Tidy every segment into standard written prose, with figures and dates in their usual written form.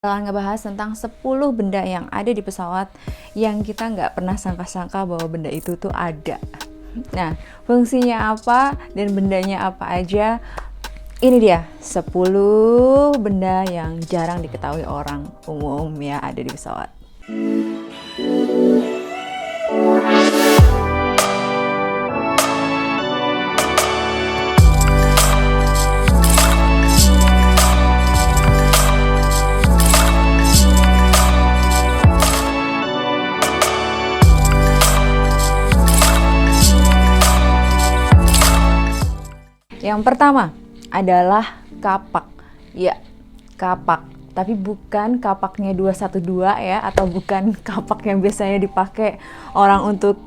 Bakalan ngebahas tentang 10 benda yang ada di pesawat yang kita nggak pernah sangka-sangka bahwa benda itu tuh ada. Nah, fungsinya apa dan bendanya apa aja? Ini dia 10 benda yang jarang diketahui orang umum ya ada di pesawat. Yang pertama adalah kapak. Ya, kapak. Tapi bukan kapaknya 212 ya, atau bukan kapak yang biasanya dipakai orang untuk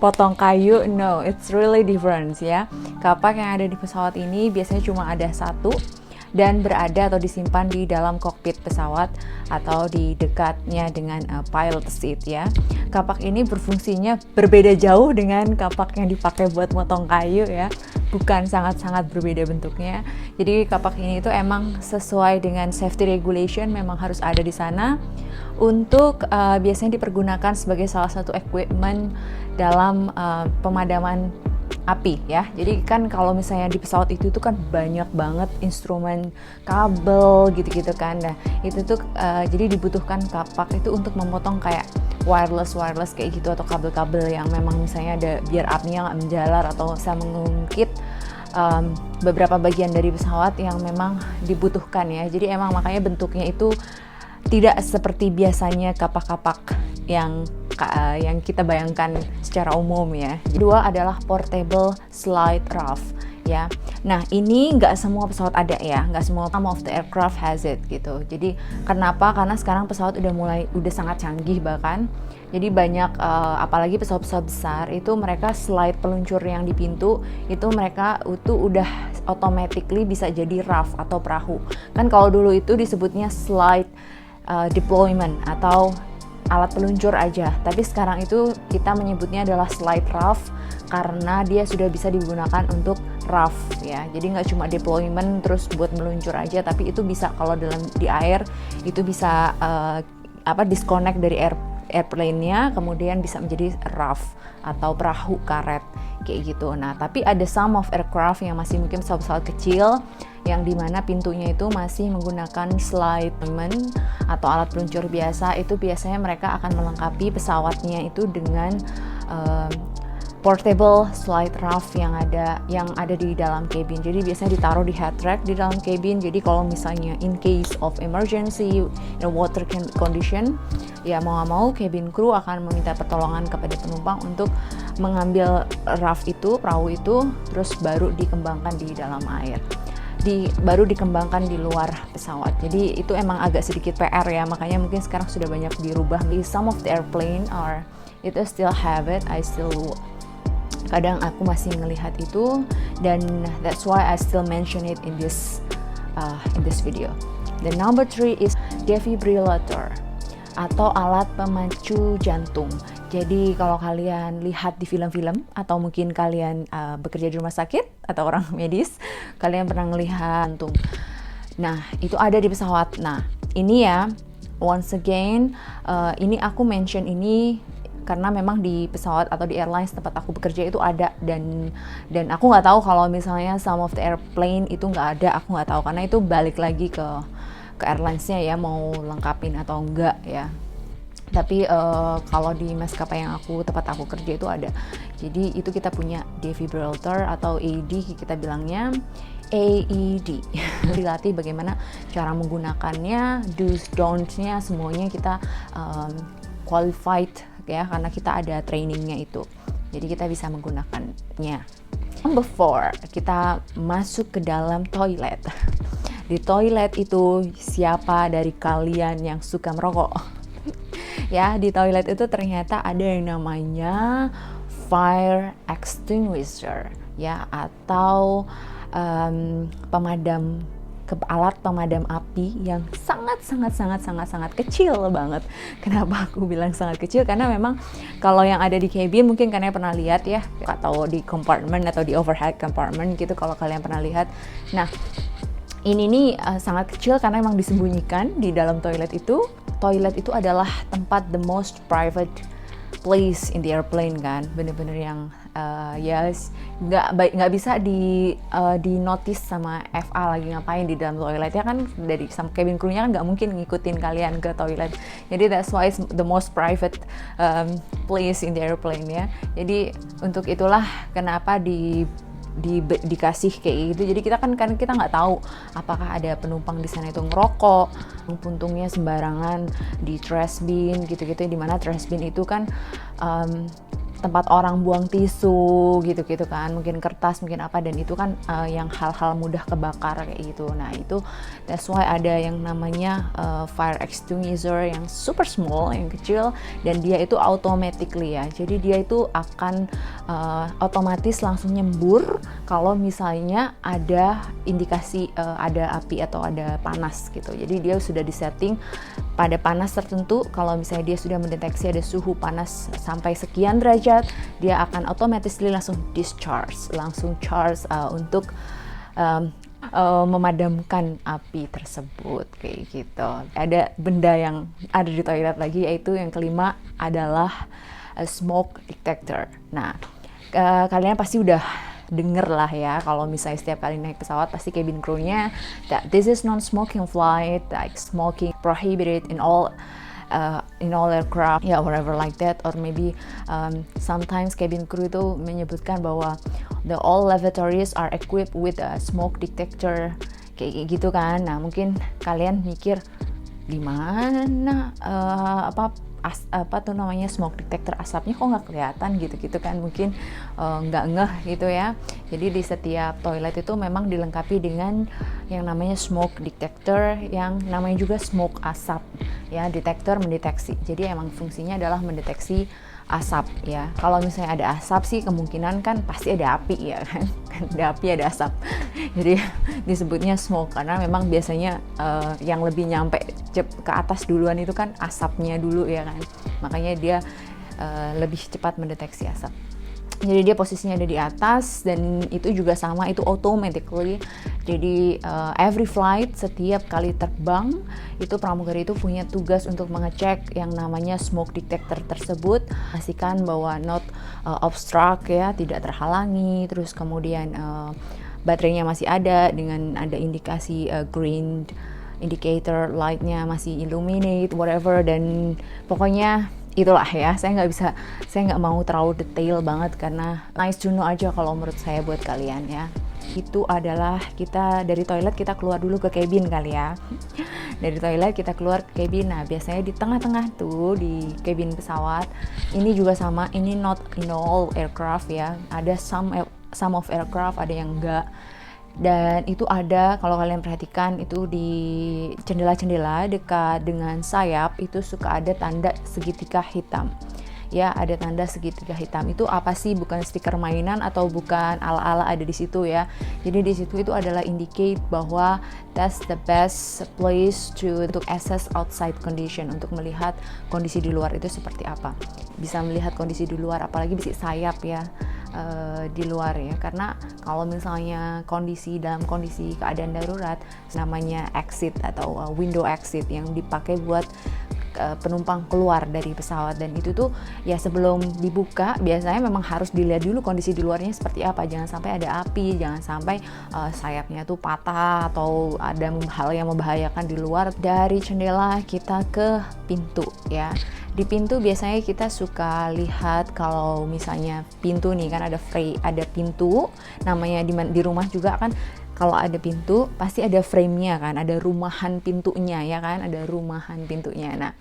potong kayu. No, it's really different ya. Kapak yang ada di pesawat ini biasanya cuma ada satu dan berada atau disimpan di dalam kokpit pesawat atau di dekatnya dengan pilot seat ya. Kapak ini berfungsinya berbeda jauh dengan kapak yang dipakai buat motong kayu ya. Bukan, sangat-sangat berbeda bentuknya. Jadi kapak ini itu emang sesuai dengan safety regulation, memang harus ada di sana untuk biasanya dipergunakan sebagai salah satu equipment dalam pemadaman api ya. Jadi kan kalau misalnya di pesawat itu tuh kan banyak banget instrumen, kabel gitu-gitu kan. Nah, itu tuh jadi dibutuhkan kapak itu untuk memotong kayak wireless kayak gitu, atau kabel-kabel yang memang misalnya ada biar apinya nggak menjalar atau bisa mengungkit beberapa bagian dari pesawat yang memang dibutuhkan ya. Jadi emang makanya bentuknya itu tidak seperti biasanya kapak-kapak yang kita bayangkan secara umum ya. Kedua adalah portable slide raft ya. Nah ini nggak semua pesawat ada ya, nggak semua, some of the aircraft has it gitu. Jadi kenapa? Karena sekarang pesawat udah sangat canggih bahkan. Jadi banyak apalagi pesawat-pesawat besar itu mereka slide peluncur yang di pintu itu mereka itu udah automatically bisa jadi raft atau perahu. Kan kalau dulu itu disebutnya slide deployment atau alat peluncur aja, tapi sekarang itu kita menyebutnya adalah slide raft karena dia sudah bisa digunakan untuk raft ya. Jadi nggak cuma deployment terus buat meluncur aja, tapi itu bisa kalau di air itu bisa disconnect dari airplane-nya, kemudian bisa menjadi raft atau perahu karet kayak gitu. Nah tapi ada some of aircraft yang masih mungkin pesawat-pesawat kecil yang dimana pintunya itu masih menggunakan slide atau alat peluncur biasa. Itu biasanya mereka akan melengkapi pesawatnya itu dengan portable slide raft yang ada di dalam cabin. Jadi biasanya ditaruh di head rack di dalam cabin. Jadi kalau misalnya in case of emergency water condition, ya mau nggak mau cabin crew akan meminta pertolongan kepada penumpang untuk mengambil raft itu, perahu itu, terus baru dikembangkan di dalam air. Baru dikembangkan di luar pesawat. Jadi itu emang agak sedikit PR ya, makanya mungkin sekarang sudah banyak dirubah. Some of the airplane itu still have it. Kadang aku masih ngelihat itu, dan that's why I still mention it in this video. The number 3 is defibrillator atau alat pemacu jantung. Jadi kalau kalian lihat di film-film atau mungkin kalian bekerja di rumah sakit atau orang medis, kalian pernah melihat jantung. Nah, itu ada di pesawat. Nah, ini ya, once again, ini aku mention ini karena memang di pesawat atau di airlines tempat aku bekerja itu ada, dan aku nggak tahu kalau misalnya some of the airplane itu nggak ada, aku nggak tahu karena itu balik lagi ke airlines-nya ya mau lengkapin atau enggak ya. Tapi kalau di maskapai yang tempat aku kerja itu ada. Jadi itu kita punya defibrillator atau AED, kita bilangnya AED. Dilatih bagaimana cara menggunakannya, do's don'ts-nya semuanya kita qualified ya, karena kita ada trainingnya itu. Jadi kita bisa menggunakannya. Number 4, kita masuk ke dalam toilet. Di toilet itu siapa dari kalian yang suka merokok? Ya, di toilet itu ternyata ada yang namanya fire extinguisher ya, atau alat pemadam api yang sangat kecil banget. Kenapa aku bilang sangat kecil? Karena memang kalau yang ada di cabin mungkin kalian pernah lihat ya, atau di compartment atau di overhead compartment gitu kalau kalian pernah lihat. Nah, Ini nih sangat kecil karena emang disembunyikan di dalam toilet itu. Toilet itu adalah tempat the most private place in the airplane kan, bener-bener yang yes, nggak bisa di notice sama FA lagi ngapain di dalam toilet ya kan, dari sama cabin crew-nya kan nggak mungkin ngikutin kalian ke toilet, jadi that's why it's the most private place in the airplane ya. Jadi untuk itulah kenapa dikasih kayak gitu. Jadi kita kita nggak tahu apakah ada penumpang di sana itu ngerokok, puntungnya sembarangan di trash bin gitu-gitu, di mana trash bin itu kan tempat orang buang tisu gitu-gitu kan, mungkin kertas, mungkin apa, dan itu kan yang hal-hal mudah kebakar kayak gitu. Nah itu that's why ada yang namanya fire extinguisher yang super small, yang kecil, dan dia itu automatically ya, jadi dia itu akan otomatis langsung nyembur kalau misalnya ada indikasi ada api atau ada panas gitu. Jadi dia sudah disetting pada panas tertentu, kalau misalnya dia sudah mendeteksi ada suhu panas sampai sekian derajat, dia akan otomatis langsung discharge, langsung charge untuk memadamkan api tersebut kayak gitu. Ada benda yang ada di toilet lagi, yaitu yang kelima adalah smoke detector. Nah, kalian pasti udah denger lah ya, kalau misalnya setiap kali naik pesawat pasti cabin crew-nya that this is non-smoking flight, like smoking prohibited in all aircraft, yeah, whatever like that, or maybe sometimes cabin crew itu menyebutkan bahwa the all lavatories are equipped with a smoke detector kayak gitu kan. Nah mungkin kalian mikir di mana apa tuh namanya smoke detector, asapnya kok nggak kelihatan gitu kan, mungkin nggak ngeh gitu ya. Jadi di setiap toilet itu memang dilengkapi dengan yang namanya smoke detector, yang namanya juga smoke asap ya. Detektor mendeteksi, jadi emang fungsinya adalah mendeteksi asap ya. Kalau misalnya ada asap sih kemungkinan kan pasti ada api ya kan, ada api ada asap, jadi disebutnya smoke karena memang biasanya yang lebih nyampe ke atas duluan itu kan asapnya dulu ya kan, makanya dia lebih cepat mendeteksi asap. Jadi dia posisinya ada di atas, dan itu juga sama, itu automatically. Jadi every flight, setiap kali terbang itu pramugari itu punya tugas untuk mengecek yang namanya smoke detector tersebut, pastikan bahwa not obstruct ya, tidak terhalangi, terus kemudian baterainya masih ada dengan ada indikasi green indicator, lightnya masih illuminate, whatever, dan pokoknya itulah ya. Saya nggak mau terlalu detail banget karena nice to know aja kalau menurut saya buat kalian ya. Itu adalah kita dari toilet kita keluar dulu ke cabin kali ya. Dari toilet kita keluar ke cabin. Nah biasanya di tengah-tengah tuh di cabin pesawat ini juga sama, ini not in all aircraft ya, ada some of aircraft, ada yang enggak. Dan itu ada, kalau kalian perhatikan itu di jendela-jendela dekat dengan sayap itu suka ada tanda segitiga hitam ya, ada tanda segitiga hitam. Itu apa sih? Bukan stiker mainan atau bukan ala-ala ada di situ ya. Jadi di situ itu adalah indicate bahwa that's the best place untuk assess outside condition, untuk melihat kondisi di luar itu seperti apa. Bisa melihat kondisi di luar, apalagi bisa sayap ya di luar ya, karena kalau misalnya dalam kondisi keadaan darurat, namanya exit atau window exit yang dipakai buat penumpang keluar dari pesawat, dan itu tuh ya sebelum dibuka biasanya memang harus dilihat dulu kondisi di luarnya seperti apa, jangan sampai ada api, jangan sampai sayapnya tuh patah atau ada hal yang membahayakan di luar. Dari jendela kita ke pintu ya. Di pintu biasanya kita suka lihat, kalau misalnya pintu nih kan ada pintu namanya di rumah juga kan, kalau ada pintu pasti ada frame-nya kan, ada rumahan pintunya ya kan, ada rumahan pintunya. Nah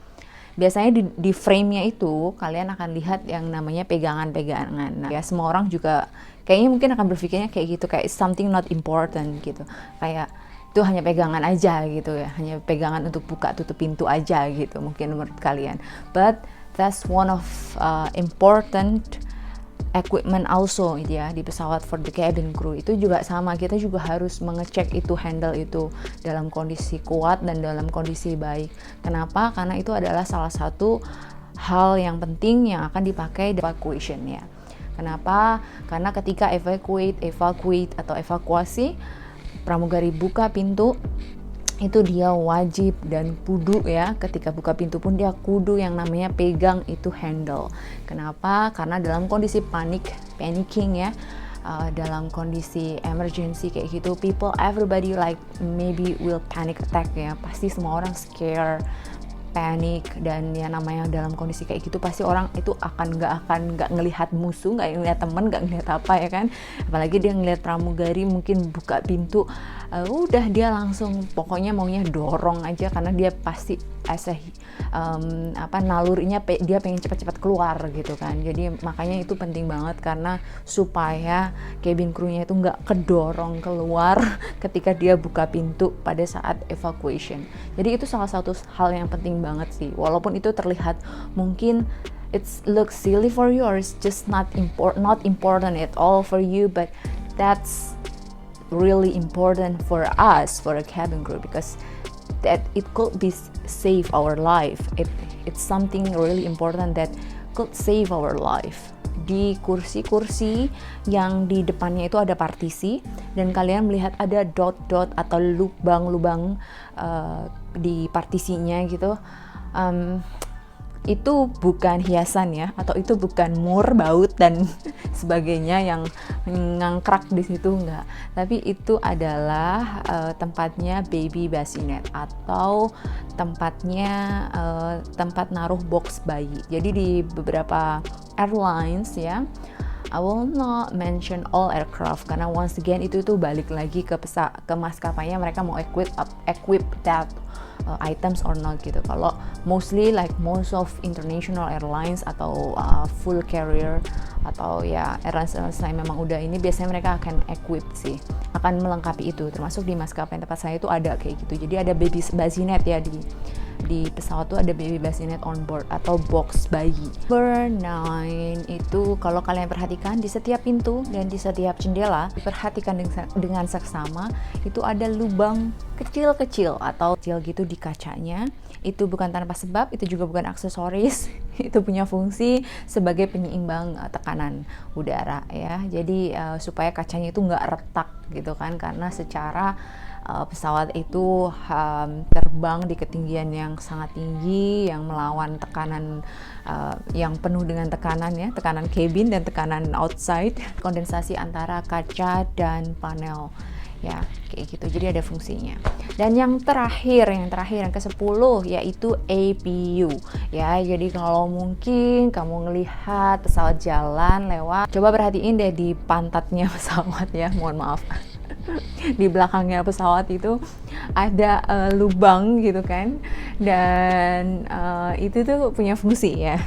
biasanya di frame-nya itu kalian akan lihat yang namanya pegangan-pegangan. Nah ya semua orang juga kayaknya mungkin akan berpikirnya kayak gitu, kayak something not important gitu, kayak itu hanya pegangan aja gitu ya, hanya pegangan untuk buka tutup pintu aja gitu mungkin menurut kalian. But that's one of important equipment also ya di pesawat for the cabin crew. Itu juga sama, kita juga harus mengecek itu handle itu dalam kondisi kuat dan dalam kondisi baik. Kenapa? Karena itu adalah salah satu hal yang penting yang akan dipakai di evacuation ya. Kenapa? Karena ketika evacuate atau evakuasi, pramugari buka pintu, itu dia wajib dan kudu ya, ketika buka pintu pun dia kudu yang namanya pegang itu handle. Kenapa? Karena dalam kondisi panicking ya, dalam kondisi emergency kayak gitu, everybody like maybe will panic attack ya, pasti semua orang scare, panik, dan ya namanya dalam kondisi kayak gitu pasti orang itu nggak ngelihat musuh, nggak ngelihat teman, nggak ngelihat apa ya kan. Apalagi dia ngelihat pramugari mungkin buka pintu, udah dia langsung pokoknya maunya dorong aja, karena dia pasti nalurinya dia pengen cepat-cepat keluar gitu kan. Jadi makanya itu penting banget, karena supaya cabin crew-nya itu nggak kedorong keluar ketika dia buka pintu pada saat evacuation. Jadi itu salah satu hal yang penting banget sih, walaupun itu terlihat mungkin it looks silly for you or it's just not important at all for you, but that's really important for us, for a cabin crew, because that it could be save our life. It's something really important that could save our life. Di kursi-kursi yang di depannya itu ada partisi, dan kalian melihat ada dot-dot atau lubang-lubang di partisinya gitu. Itu bukan hiasan ya, atau itu bukan mur, baut dan sebagainya yang ngangkrak di situ, enggak. Tapi itu adalah tempatnya baby bassinet, atau tempatnya tempat naruh box bayi. Jadi di beberapa airlines ya, I will not mention all aircraft, karena once again itu balik lagi ke maskapainya, mereka mau equip that items or not gitu. Kalau mostly like most of international airlines atau full carrier atau ya airlines yang memang udah ini, biasanya mereka akan equip sih, akan melengkapi itu. Termasuk di maskapai tempat saya itu ada kayak gitu. Jadi ada baby bassinet ya, di pesawat tuh ada baby bassinet on board atau box bayi. Number 9 itu kalau kalian perhatikan di setiap pintu dan di setiap jendela, diperhatikan dengan seksama, itu ada lubang kecil-kecil atau kecil gitu di kacanya. Itu bukan tanpa sebab, itu juga bukan aksesoris. Itu punya fungsi sebagai penyeimbang tekanan udara ya. Jadi supaya kacanya itu nggak retak gitu kan, karena secara pesawat itu terbang di ketinggian yang sangat tinggi, yang melawan tekanan yang penuh dengan tekanan ya, tekanan cabin dan tekanan outside, kondensasi antara kaca dan panel ya, kayak gitu. Jadi ada fungsinya. Dan yang terakhir yang ke-10 yaitu APU ya. Jadi kalau mungkin kamu ngelihat pesawat jalan lewat, coba perhatiin deh di pantatnya pesawat ya, mohon maaf. Di belakangnya pesawat itu ada lubang gitu kan, dan itu tuh punya fungsi ya,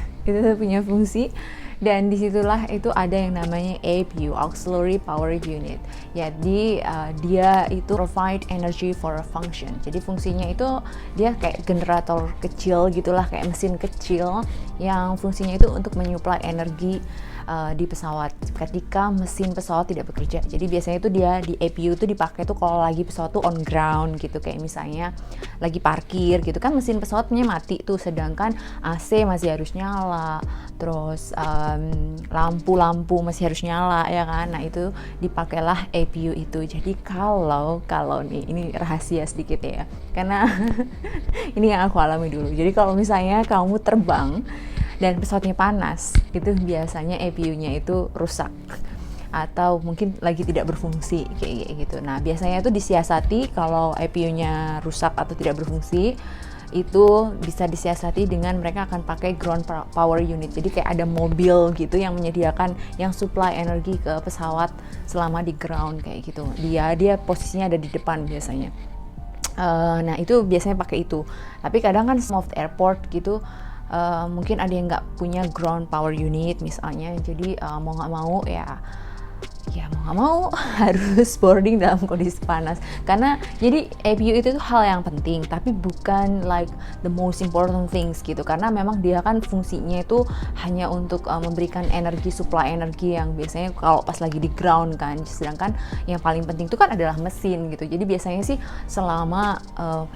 dan disitulah itu ada yang namanya APU, Auxiliary Power Unit. Jadi dia itu provide energy for a function. Jadi fungsinya itu dia kayak generator kecil gitulah, kayak mesin kecil yang fungsinya itu untuk menyuplai energi di pesawat ketika mesin pesawat tidak bekerja. Jadi biasanya itu dia di APU itu dipakai tuh kalau lagi pesawat tuh on ground gitu, kayak misalnya lagi parkir gitu kan, mesin pesawatnya mati tuh, sedangkan AC masih harus nyala, terus lampu-lampu masih harus nyala ya kan. Nah itu dipakailah APU itu. Jadi kalau nih, ini rahasia sedikit ya, karena ini yang aku alami dulu. Jadi kalau misalnya kamu terbang dan pesawatnya panas, itu biasanya APU-nya itu rusak atau mungkin lagi tidak berfungsi kayak gitu. Nah biasanya itu disiasati kalau APU-nya rusak atau tidak berfungsi, itu bisa disiasati dengan mereka akan pakai ground power unit. Jadi kayak ada mobil gitu yang menyediakan, yang supply energi ke pesawat selama di ground kayak gitu. Dia posisinya ada di depan biasanya. Nah itu biasanya pakai itu. Tapi kadang kan some of the airport gitu, mungkin ada yang nggak punya ground power unit misalnya. Jadi mau nggak mau harus boarding dalam kondisi panas. Karena jadi APU itu tuh hal yang penting, tapi bukan like the most important things gitu. Karena memang dia kan fungsinya itu hanya untuk memberikan energi, supply energi yang biasanya kalau pas lagi di ground kan. Sedangkan yang paling penting itu kan adalah mesin gitu. Jadi biasanya sih selama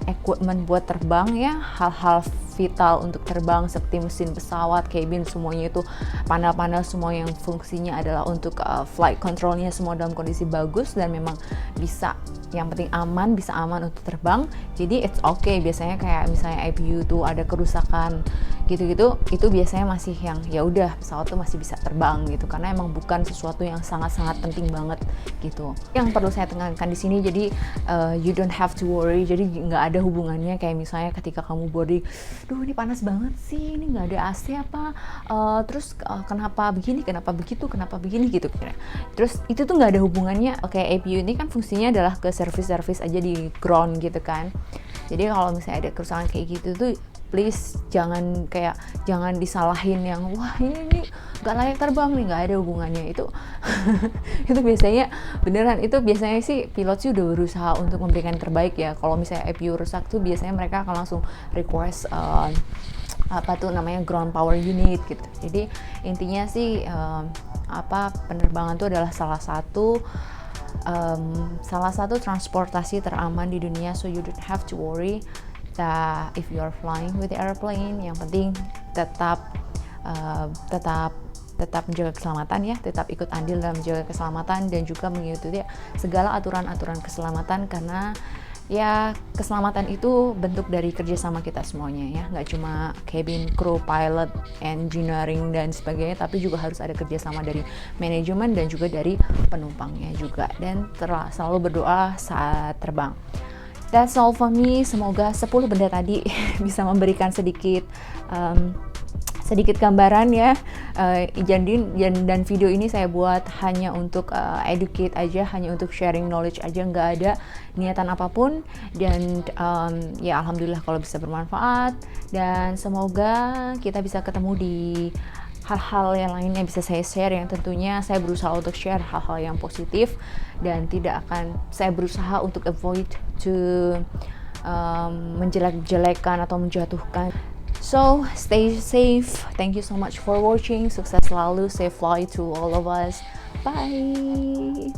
equipment buat terbang ya, hal-hal vital untuk terbang seperti mesin pesawat, cabin, semuanya itu panel-panel semua yang fungsinya adalah untuk flight controlnya semua dalam kondisi bagus dan memang bisa, yang penting aman, bisa aman untuk terbang. Jadi it's okay. Biasanya kayak misalnya IPU tuh ada kerusakan gitu-gitu, itu biasanya masih yang ya udah pesawat tuh masih bisa terbang gitu, karena emang bukan sesuatu yang sangat-sangat penting banget gitu. Yang perlu saya tekankan di sini, jadi you don't have to worry. Jadi nggak ada hubungannya kayak misalnya ketika kamu boarding, duh ini panas banget sih, ini nggak ada AC apa, terus kenapa begini, kenapa begitu, kenapa begini gitu. Terus itu tuh nggak ada hubungannya. Oke, IPU ini kan fungsinya adalah ke service aja di ground gitu kan. Jadi kalau misalnya ada kerusakan kayak gitu tuh please jangan disalahin yang wah ini nggak layak terbang nih, nggak ada hubungannya itu. Itu biasanya beneran, itu biasanya sih pilot sih udah berusaha untuk memberikan yang terbaik ya. Kalau misalnya IPU rusak tuh biasanya mereka akan langsung request apa tuh namanya ground power unit gitu. Jadi intinya sih penerbangan itu adalah salah satu transportasi teraman di dunia, so you don't have to worry that if you are flying with the airplane. Yang penting tetap menjaga keselamatan ya, tetap ikut andil dalam menjaga keselamatan dan juga mengikuti segala aturan-aturan keselamatan, karena ya keselamatan itu bentuk dari kerjasama kita semuanya ya, nggak cuma cabin crew, pilot, engineering dan sebagainya, tapi juga harus ada kerjasama dari manajemen dan juga dari penumpangnya juga, dan selalu berdoa saat terbang. That's all for me. Semoga 10 benda tadi bisa memberikan sedikit gambaran ya. Dan video ini saya buat hanya untuk educate aja, hanya untuk sharing knowledge aja, nggak ada niatan apapun. Dan ya alhamdulillah kalau bisa bermanfaat, dan semoga kita bisa ketemu di hal-hal yang lainnya bisa saya share, yang tentunya saya berusaha untuk share hal-hal yang positif dan tidak akan saya berusaha untuk avoid to menjelek-jelekan atau menjatuhkan. So stay safe. Thank you so much for watching. Sukses selalu, safe flight to all of us. Bye.